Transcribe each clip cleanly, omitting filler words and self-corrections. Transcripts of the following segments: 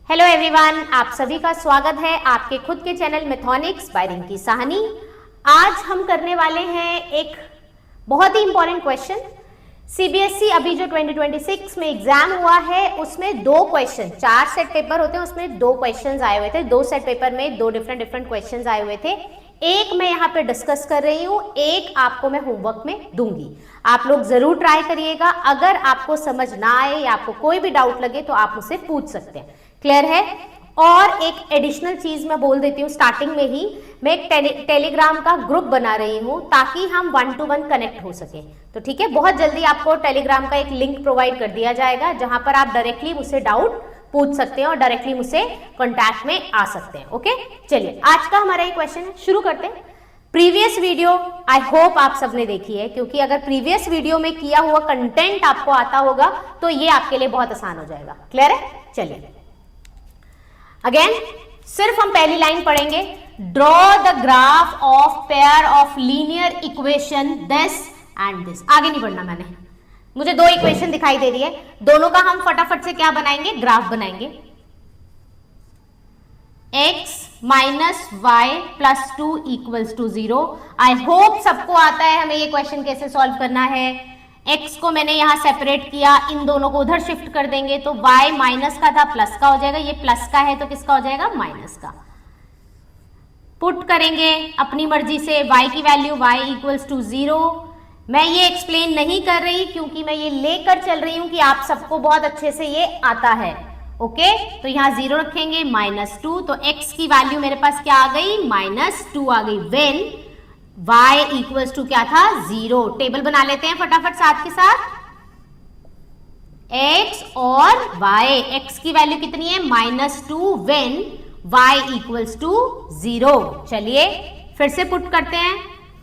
Hello everyone, आप सभी का स्वागत है आपके खुद के चैनल मैथोनिक्स बाय रिंकी साहनी। आज हम करने वाले हैं एक बहुत ही इंपॉर्टेंट क्वेश्चन। सीबीएसई अभी जो 2026 में एग्जाम हुआ है उसमें दो क्वेश्चन, 4 सेट पेपर होते हैं, उसमें दो क्वेश्चंस आए हुए थे। दो सेट पेपर में दो डिफरेंट क्वेश्चंस आए हुए थे। एक मैं यहाँ पे डिस्कस कर रही हूँ, एक आपको मैं होमवर्क में दूंगी। आप लोग जरूर ट्राई करिएगा। अगर आपको समझ ना आए या आपको कोई भी डाउट लगे तो आप मुझसे पूछ सकते हैं। क्लियर है? और एक एडिशनल चीज मैं बोल देती हूँ स्टार्टिंग में ही, मैं एक टेलीग्राम का ग्रुप बना रही हूँ ताकि हम 1 to 1 कनेक्ट हो सके। तो ठीक है, बहुत जल्दी आपको टेलीग्राम का एक लिंक प्रोवाइड कर दिया जाएगा जहां पर आप डायरेक्टली मुझसे डाउट पूछ सकते हैं और डायरेक्टली मुझसे कॉन्टैक्ट में आ सकते हैं। ओके, चलिए आज का हमारा ये क्वेश्चन है, शुरू करते हैं। प्रीवियस वीडियो आई होप आप सबने देखी है, क्योंकि अगर प्रीवियस वीडियो में किया हुआ कंटेंट आपको आता होगा तो ये आपके लिए बहुत आसान हो जाएगा। क्लियर है? चलिए अगेन सिर्फ हम पहली लाइन पढ़ेंगे। Draw the graph of pair of linear equation this and this. आगे नहीं बढ़ना मैंने, मुझे दो इक्वेशन दिखाई दे रही है, दोनों का हम फटाफट से क्या बनाएंगे, ग्राफ बनाएंगे। x minus y plus 2 equals to 0। I hope सबको आता है हमें ये क्वेश्चन कैसे सॉल्व करना है। x को मैंने यहां सेपरेट किया, इन दोनों को उधर शिफ्ट कर देंगे तो y माइनस का था प्लस का हो जाएगा, ये प्लस का है तो किसका हो जाएगा, माइनस का। पुट करेंगे अपनी मर्जी से y की वैल्यू y इक्वल्स टू 0। मैं ये एक्सप्लेन नहीं कर रही क्योंकि मैं ये लेकर चल रही हूं कि आप सबको बहुत अच्छे से ये आता है। ओके, तो यहां 0 रखेंगे, -2, तो x की वैल्यू मेरे पास क्या आ गई, -2 आ गई। व्हेन y इक्वल्स टू क्या था, 0। टेबल बना लेते हैं फटाफट साथ के साथ। x और y, x की वैल्यू कितनी है, -2 व्हेन y इक्वल्स टू 0। चलिए फिर से पुट करते हैं,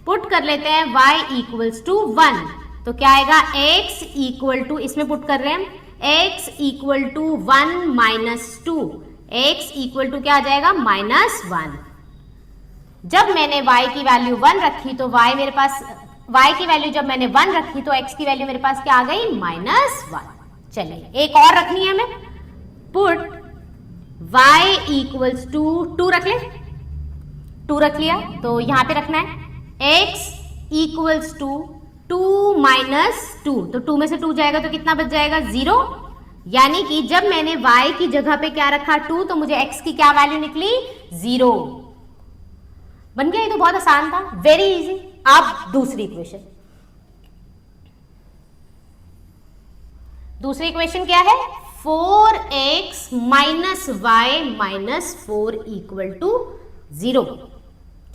पुट कर लेते हैं y इक्वल्स टू 1, तो क्या आएगा, x इक्वल टू, इसमें पुट कर रहे हैं x equal to 1 -2, x equal to क्या आ जाएगा, -1। जब मैंने y की वैल्यू 1 रखी तो y मेरे पास, y की वैल्यू जब मैंने 1 रखी तो x की वैल्यू मेरे पास क्या आ गई, -1। चलिए एक और रखनी है हमें, पुट y इक्वल्स टू 2 रख ले, 2 रख लिया तो यहां पे रखना है x इक्वल्स टू 2 -2, तो 2 में से 2 जाएगा तो कितना बच जाएगा, 0। यानी कि जब मैंने y की जगह पे क्या रखा, 2, तो मुझे x की क्या वैल्यू निकली, 0। बन गया, ये तो बहुत आसान था, वेरी इजी। अब दूसरी इक्वेशन, दूसरी इक्वेशन क्या है, 4x minus y minus 4 equal to 0।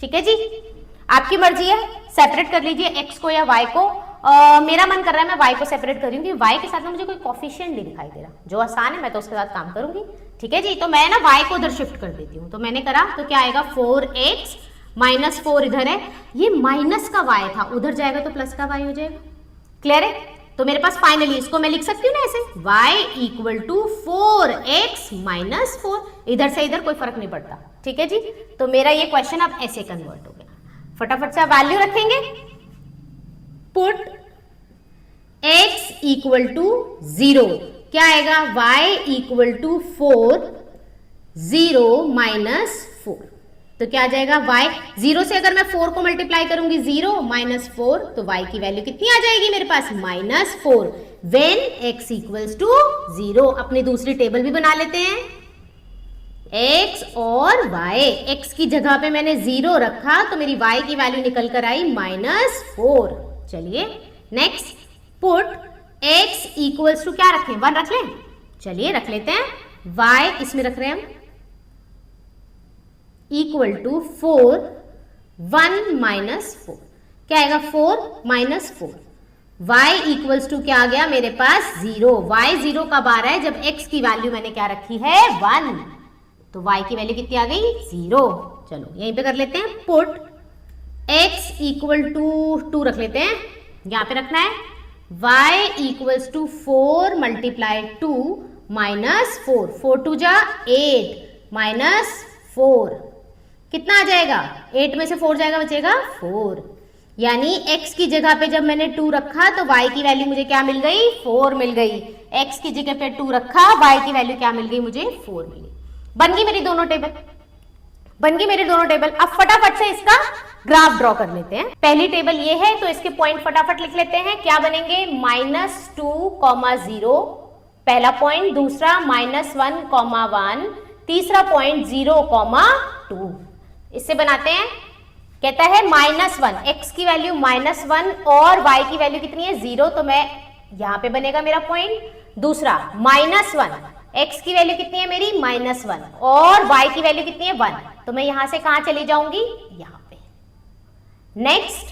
ठीक है जी, आपकी मर्जी है, सेपरेट कर लीजिए x को या y को। मेरा मन कर रहा है मैं y को सेपरेट कर रही हूँ क्योंकि y के साथ में मुझे कोई कोफिशिएंट नहीं दिखाई दे रहा, जो आसान है मैं तो उसके साथ काम करूंगी। ठीक है जी, तो मैं ना y को उधर शिफ्ट कर देती हूँ, तो मैंने करा तो क्या आएगा, 4x माइनस 4 इधर है, ये माइनस का y था, उधर जाएगा तो प्लस का y हो जाएगा। क्लियर है? तो मेरे पास फाइनली इसको मैं लिख सकती हूँ ना ऐसे, y equal to 4x minus 4, इधर से इधर कोई फर्क नहीं पड़ता। ठीक है जी, तो मेरा ये क्वेश्चन अब ऐसे कन्वर्ट हो गया। फटाफट से वैल्यू रखेंगे, पुट x इक्वल टू 0, क्या आएगा, y इक्वल टू 4, 0 माइनस 4, तो क्या आ जाएगा, y 0 से अगर मैं 4 को मल्टीप्लाई करूंगी, 0 -4, तो y की वैल्यू कितनी आ जाएगी मेरे पास, -4 व्हेन x इक्वल्स टू 0। अपनी दूसरी टेबल भी बना लेते हैं, x और y, x की जगह पे मैंने 0 रखा तो मेरी y की वैल्यू निकल कर आई -4। चलिए next, put x equals to क्या रखें, 1 रख लें, चलिए रख लेते हैं, y इसमें रख रहे हैं हम इक्वल टू 4, 1 -4, क्या आएगा, 4 -4, y इक्वल्स टू क्या आ गया मेरे पास, 0। y 0 कब आ रहा है, जब x की वैल्यू मैंने क्या रखी है, 1, तो y की वैल्यू कितनी आ गई, 0। चलो यहीं पे कर लेते हैं, पुट x इक्वल टू 2 रख लेते हैं, यहां पे रखना है, y इक्वल्स टू 4 मल्टीप्लाई 2 -4, 4 2 जा 8 -4, कितना आ जाएगा, 8 में से 4 जाएगा, बचेगा 4। यानी x की जगह पे जब मैंने 2 रखा तो y की वैल्यू मुझे क्या मिल गई, 4 मिल गई। x की जगह पे 2 रखा, y की वैल्यू क्या मिल गई मुझे, 4 मिली। बन गई मेरी दोनों टेबल, बन गई मेरी दोनों टेबल। अब फटाफट से इसका ग्राफ ड्रॉ कर लेते हैं। पहली टेबल ये है तो इसके पॉइंट फटाफट लिख लेते हैं। क्या बनेंगे, -2,0 पहला पॉइंट, दूसरा -1,1, तीसरा पॉइंट 0,2। इससे बनाते हैं, कहता है -1, x की वैल्यू -1 और y की वैल्यू कितनी है 0, तो मैं यहां पे बनेगा मेरा पॉइंट। दूसरा -1, x की वैल्यू कितनी है मेरी -1 और y की वैल्यू कितनी है 1, तो मैं यहां से कहां चली जाऊंगी, यहां पे। नेक्स्ट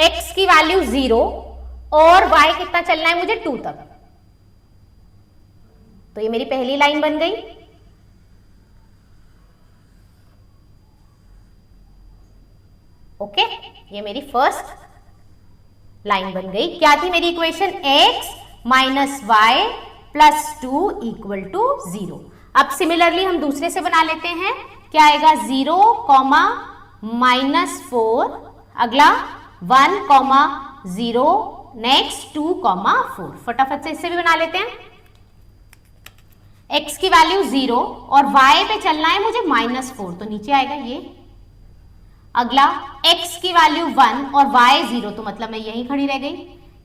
x की वैल्यू 0 और y कितना चलना है मुझे 2 तक, तो ये मेरी पहली लाइन बन गई। ओके, ये मेरी फर्स्ट लाइन बन गई। क्या थी मेरी equation, x minus y plus 2 equal to 0। अब सिमिलरली हम दूसरे से बना लेते हैं। क्या आएगा, 0, -4, अगला 1, 0, नेक्स्ट 2, 4। फटाफट से इससे भी बना लेते हैं। x की वैल्यू 0 और y पे चलना है मुझे -4, तो नीचे आएगा ये। अगला x की वैल्यू 1 और y 0, तो मतलब मैं यहीं खड़ी रह गई।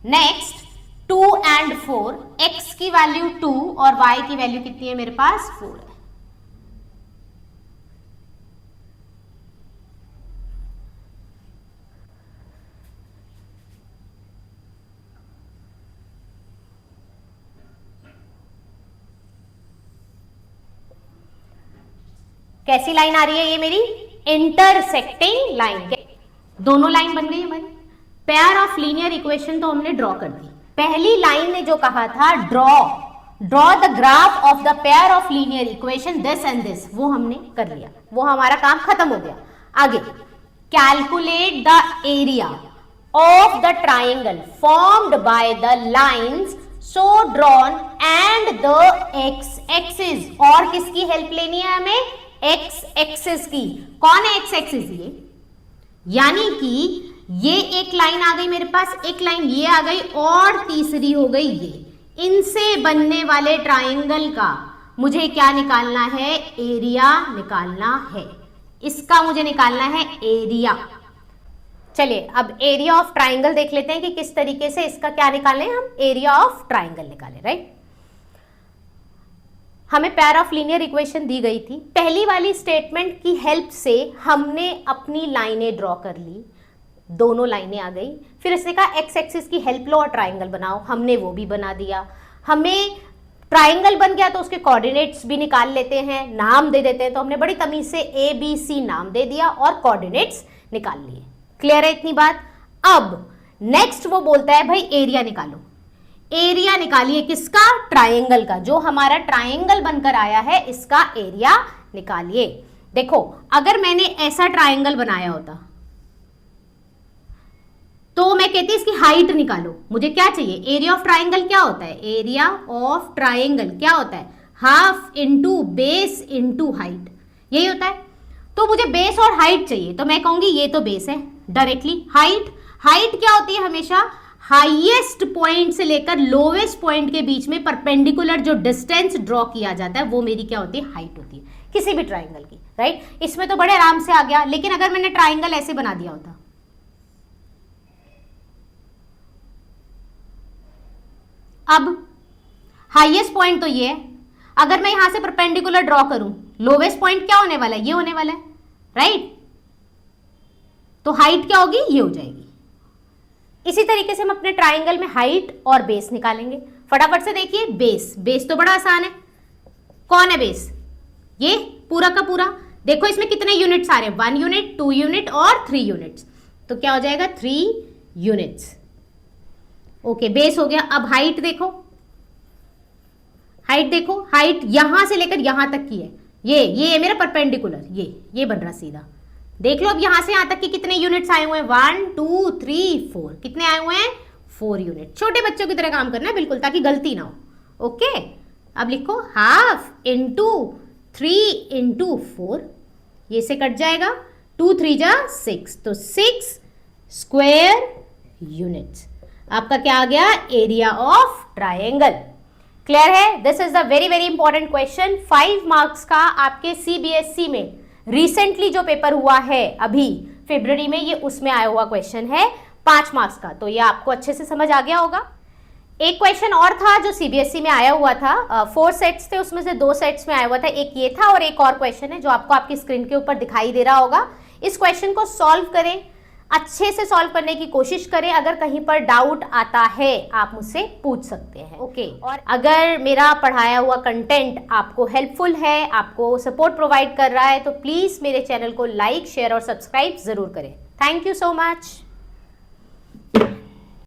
नेक्स्ट 2 and 4, x की वैल्यू 2 और y की वैल्यू कितनी है मेरे पास, 4 है। कैसी लाइन आ रही है ये मेरी, इंटरसेक्टिंग लाइन। दोनों लाइन बन गई हमारी। पेयर ऑफ लीनियर इक्वेशन तो हमने ड्रॉ कर दी। पहली लाइन ने जो कहा था draw the graph of the pair of linear equation this and this, वो हमने कर लिया, वो हमारा काम खत्म हो गया। आगे calculate the area of the triangle formed by the lines so drawn and the x axis. और किसकी हेल्प लेनी है हमें, एक्स एक्सिस की। कौन है एक्स एक्सिस, ये यानी कि ये एक लाइन आ गई मेरे पास, एक लाइन ये आ गई और तीसरी हो गई ये। इनसे बनने वाले ट्राइंगल का मुझे क्या निकालना है, एरिया निकालना है। इसका मुझे निकालना है एरिया। चलिए अब एरिया ऑफ ट्राइंगल देख लेते हैं कि किस तरीके से इसका क्या निकालें हम, एरिया ऑफ ट्राइंगल निकालें, राइट। हमें पेयर ऑफ लीनियर इक्वेशन दी गई थी। पहली वाली स्टेटमेंट की हेल्प से हमने अपनी लाइनें ड्रॉ कर ली, दोनों लाइनें आ गई। फिर इसने कहा एक्स एक्सिस की हेल्प लो और ट्राइंगल बनाओ, हमने वो भी बना दिया। हमें ट्राइंगल बन गया तो उसके कोऑर्डिनेट्स भी निकाल लेते हैं, नाम दे देते हैं। तो हमने बड़ी तमीज से ABC नाम दे दिया और कोऑर्डिनेट्स निकाल लिए। क्लियर है इतनी बात। अब नेक्स्ट वो बोलता है भाई एरिया निकालो। एरिया निकालिए किसका, ट्राइंगल का। जो हमारा ट्राइंगल बनकर आया है इसका एरिया निकालिए। देखो अगर मैंने ऐसा ट्राइंगल बनाया होता तो मैं कहती इसकी हाइट निकालो। मुझे क्या चाहिए, एरिया ऑफ ट्राइंगल क्या होता है, एरिया ऑफ ट्राइंगल क्या होता है, half into base into height, यही होता है। तो मुझे बेस और हाइट चाहिए, तो मैं कहूंगी ये तो बेस है डायरेक्टली। हाइट क्या होती है, हमेशा हाईएस्ट पॉइंट से लेकर लोवेस्ट पॉइंट के बीच में परपेंडिकुलर जो डिस्टेंस ड्रॉ किया जाता है वो मेरी क्या होती है, हाइट होती है किसी भी ट्राइंगल की, राइट। इसमें तो बड़े आराम से आ गया। लेकिन अगर मैंने ट्राइंगल ऐसे बना दिया होता, अब हाईएस्ट पॉइंट तो ये है, अगर मैं यहां से परपेंडिकुलर ड्रॉ करूं, लोवेस्ट पॉइंट क्या होने वाला है, ये होने वाला है, राइट। तो हाइट क्या होगी, ये हो जाएगी। इसी तरीके से हम अपने ट्राइंगल में हाइट और बेस निकालेंगे। फटाफट से देखिए, बेस तो बड़ा आसान है। कौन है बेस, ये पूरा का पूरा। देखो इसमें कितने यूनिट्स आ रहे हैं, 1 यूनिट, 2 यूनिट और 3 यूनिट्स, तो क्या हो जाएगा 3 यूनिट्स। ओके, बेस हो गया। अब हाइट देखो, हाइट यहां से लेकर यहां तक की है। ये है मेरा परपेंडिकुलर, ये बन रहा सीधा। देख लो अब यहां से यहां तक के कितने यूनिट्स आए हुए हैं, 1 2 3 4, कितने आए हुए हैं, 4 यूनिट। छोटे बच्चों की तरह काम करना है बिल्कुल, ताकि गलती ना हो। ओके, अब लिखो हाफ इंटू 3 इंटू 4, ये से कट जाएगा, 2 3 जा 6, तो 6 स्क्वायर यूनिट्स। आपका क्या आ गया? Area of triangle. क्लियर है? This is the very very important question. 5 marks का आपके सीबीएसई में रिसेंटली जो पेपर हुआ है अभी फरवरी में, ये उसमें आया हुआ क्वेश्चन है 5 मार्क्स का। तो ये आपको अच्छे से समझ आ गया होगा। एक क्वेश्चन और था जो सीबीएसई में आया हुआ था, 4 सेट्स थे, उसमें से 2 सेट्स में आया हुआ था। एक ये था और एक और क्वेश्चन है जो आपको आपकी स्क्रीन के ऊपर दिखाई दे रहा होगा। इस क्वेश्चन को सॉल्व करें, अच्छे से सॉल्व करने की कोशिश करें। अगर कहीं पर डाउट आता है आप मुझसे पूछ सकते हैं। ओके और अगर मेरा पढ़ाया हुआ कंटेंट आपको हेल्पफुल है, आपको सपोर्ट प्रोवाइड कर रहा है, तो प्लीज मेरे चैनल को लाइक, शेयर और सब्सक्राइब जरूर करें। Thank you so much.